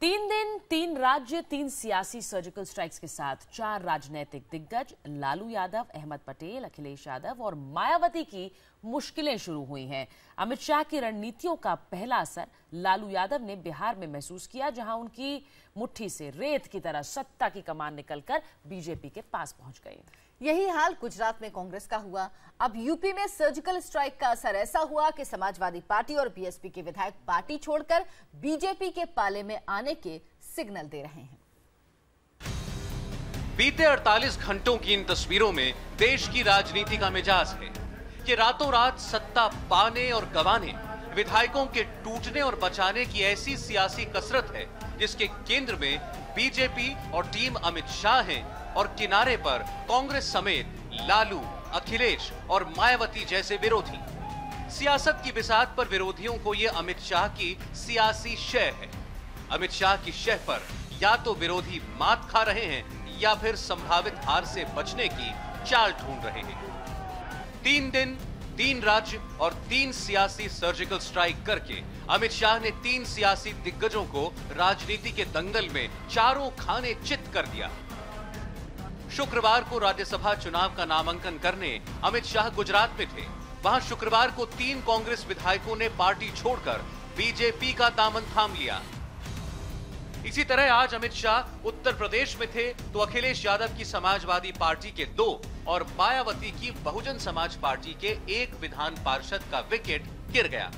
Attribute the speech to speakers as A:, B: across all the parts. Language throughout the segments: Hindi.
A: 3 दिन 3 राज्य 3 सियासी सर्जिकल स्ट्राइक्स के साथ 4 राजनीतिक दिग्गज लालू यादव, अहमद पटेल, अखिलेश यादव और मायावती की मुश्किलें शुरू हुई हैं। अमित शाह की रणनीतियों का पहला असर लालू यादव ने बिहार में महसूस किया, जहां उनकी मुट्ठी से रेत की तरह सत्ता की कमान निकलकर बीजेपी के पास पहुंच गई।
B: यही हाल गुजरात में कांग्रेस का हुआ। अब यूपी में सर्जिकल स्ट्राइक का असर ऐसा हुआ कि समाजवादी पार्टी और बीएसपी के विधायक पार्टी छोड़कर बीजेपी के पाले में आने के सिग्नल दे रहे हैं।
C: बीते 48 घंटों की इन तस्वीरों में देश की राजनीति का मिजाज है कि रातों रात सत्ता पाने और गंवाने, विधायकों के टूटने और बचाने की ऐसी सियासी कसरत है जिसके केंद्र में बीजेपी और टीम अमित शाह हैं और किनारे पर कांग्रेस समेत लालू, अखिलेश और मायावती जैसे विरोधी। सियासत की बिसात पर विरोधियों को यह अमित शाह की सियासी शह है। अमित शाह की शह पर या तो विरोधी मात खा रहे हैं या फिर संभावित हार से बचने की चाल ढूंढ रहे हैं। 3 दिन 3 राज्य और 3 सियासी सर्जिकल स्ट्राइक करके अमित शाह ने 3 सियासी दिग्गजों को राजनीति के दंगल में चारों खाने चित कर दिया। शुक्रवार को राज्यसभा चुनाव का नामांकन करने अमित शाह गुजरात में थे। वहां शुक्रवार को 3 कांग्रेस विधायकों ने पार्टी छोड़कर बीजेपी का दामन थाम लिया। इसी तरह आज अमित शाह उत्तर प्रदेश में थे तो अखिलेश यादव की समाजवादी पार्टी के 2 और मायावती की बहुजन समाज पार्टी के 1 विधान पार्षद का विकेट गिर गया।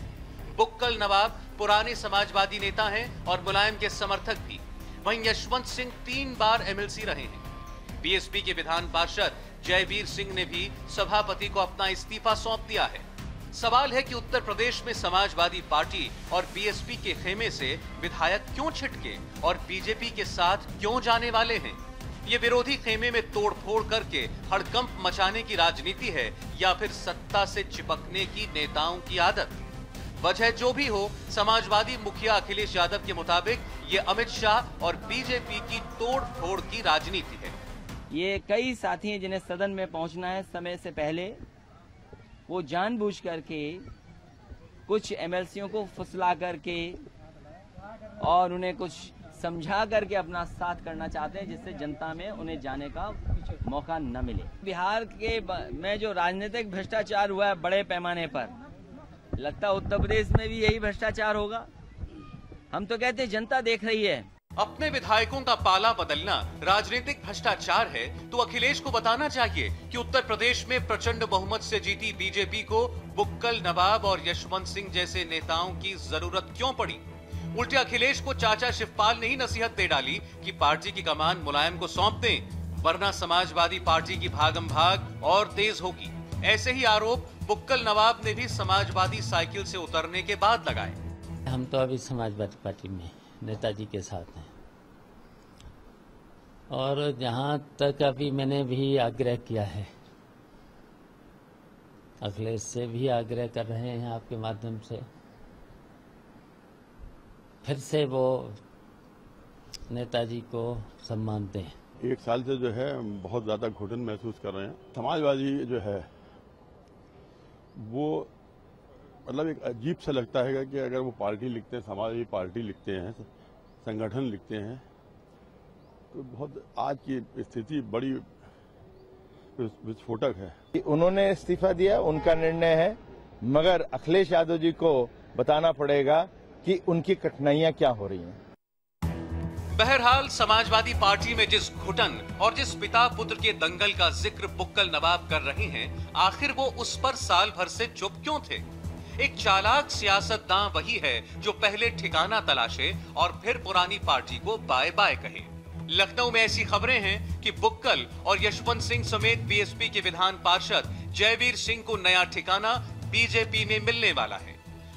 C: बुक्कल नवाब पुराने समाजवादी नेता हैं और मुलायम के समर्थक भी। वहीं यशवंत सिंह 3 बार एमएलसी रहे हैं। बीएसपी के विधान पार्षद जयवीर सिंह ने भी सभापति को अपना इस्तीफा सौंप दिया है। सवाल है कि उत्तर प्रदेश में समाजवादी पार्टी और बीएसपी के खेमे से विधायक क्यों छिटके और बीजेपी के साथ क्यों जाने वाले हैं? ये विरोधी खेमे में तोड़फोड़ करके हड़कंप मचाने की राजनीति है या फिर सत्ता से चिपकने की नेताओं की आदत? वजह जो भी हो, समाजवादी मुखिया अखिलेश यादव के मुताबिक ये अमित शाह और बीजेपी की तोड़-फोड़ की राजनीति है।
D: ये कई साथी हैं जिन्हें सदन में पहुंचना है समय से पहले, वो जानबूझ करके कुछ एमएलसीओं को फुसला करके और उन्हें कुछ समझा करके अपना साथ करना चाहते हैं, जिससे जनता में उन्हें जाने का मौका न मिले। बिहार के में जो राजनीतिक भ्रष्टाचार हुआ है बड़े पैमाने पर, लगता है उत्तर प्रदेश में भी यही भ्रष्टाचार होगा। हम तो कहते हैं जनता देख रही है।
C: अपने विधायकों का पाला बदलना राजनीतिक भ्रष्टाचार है तो अखिलेश को बताना चाहिए कि उत्तर प्रदेश में प्रचंड बहुमत से जीती बीजेपी को बुक्कल नवाब और यशवंत सिंह जैसे नेताओं की जरूरत क्यों पड़ी। उल्टे अखिलेश को चाचा शिवपाल ने ही नसीहत दे डाली कि पार्टी की कमान मुलायम को सौंप दें, वरना समाजवादी पार्टी की भागम भाग और तेज होगी। ऐसे ही आरोप बुक्कल नवाब ने भी समाजवादी साइकिल से उतरने के बाद लगाए।
E: हम तो अभी समाजवादी पार्टी में नेताजी के साथ हैं और जहां तक अभी मैंने भी आग्रह किया है, अखिलेश से भी आग्रह कर रहे हैं आपके माध्यम से, फिर से वो नेताजी को सम्मान दें।
F: 1 साल से जो है बहुत ज्यादा घुटन महसूस कर रहे हैं। समाजवादी जो है वो मतलब एक अजीब सा लगता है कि अगर वो पार्टी लिखते हैं, समाजवादी पार्टी लिखते हैं, संगठन लिखते हैं, तो बहुत आज की स्थिति बड़ी विस्फोटक है।
G: उन्होंने इस्तीफा दिया, उनका निर्णय है, मगर अखिलेश यादव जी को बताना पड़ेगा कि उनकी कठिनाइयां क्या हो रही हैं।
C: बहरहाल समाजवादी पार्टी में जिस घुटन और जिस पिता पुत्र के दंगल का जिक्र बुक्कल नवाब कर रहे हैं, आखिर वो उस पर साल भर से चुप क्यों थे? एक चालाक सियासतदां वही है जो पहले ठिकाना तलाशे और फिर पुरानी पार्टी को बाय बाय कहे। लखनऊ में ऐसी खबरें हैं कि बुक्कल और यशवंत सिंह समेत बीएसपी के विधान पार्षद जयवीर सिंह को नया ठिकाना बीजेपी में मिलने वाला है।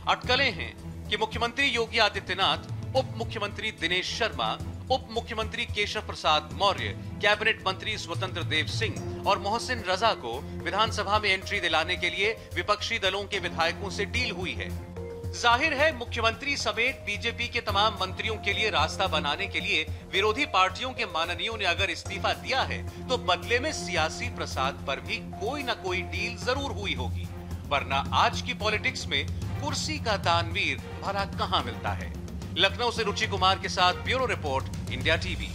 C: अटकलें हैं कि मुख्यमंत्री योगी आदित्यनाथ, उप मुख्यमंत्री दिनेश शर्मा, उप मुख्यमंत्री केशव प्रसाद मौर्य, कैबिनेट मंत्री स्वतंत्र देव सिंह और मोहसिन रजा को विधानसभा में एंट्री दिलाने के लिए विपक्षी दलों के विधायकों से डील हुई है। जाहिर है मुख्यमंत्री समेत बीजेपी के तमाम मंत्रियों के लिए रास्ता बनाने के लिए विरोधी पार्टियों के माननीयों ने अगर इस्तीफा दिया है तो बदले में सियासी प्रसाद पर भी कोई न कोई डील जरूर हुई होगी, वरना आज की पॉलिटिक्स में कुर्सी का दानवीर भला कहां मिलता है। लखनऊ से रुचि कुमार के साथ ब्यूरो रिपोर्ट, इंडिया टीवी।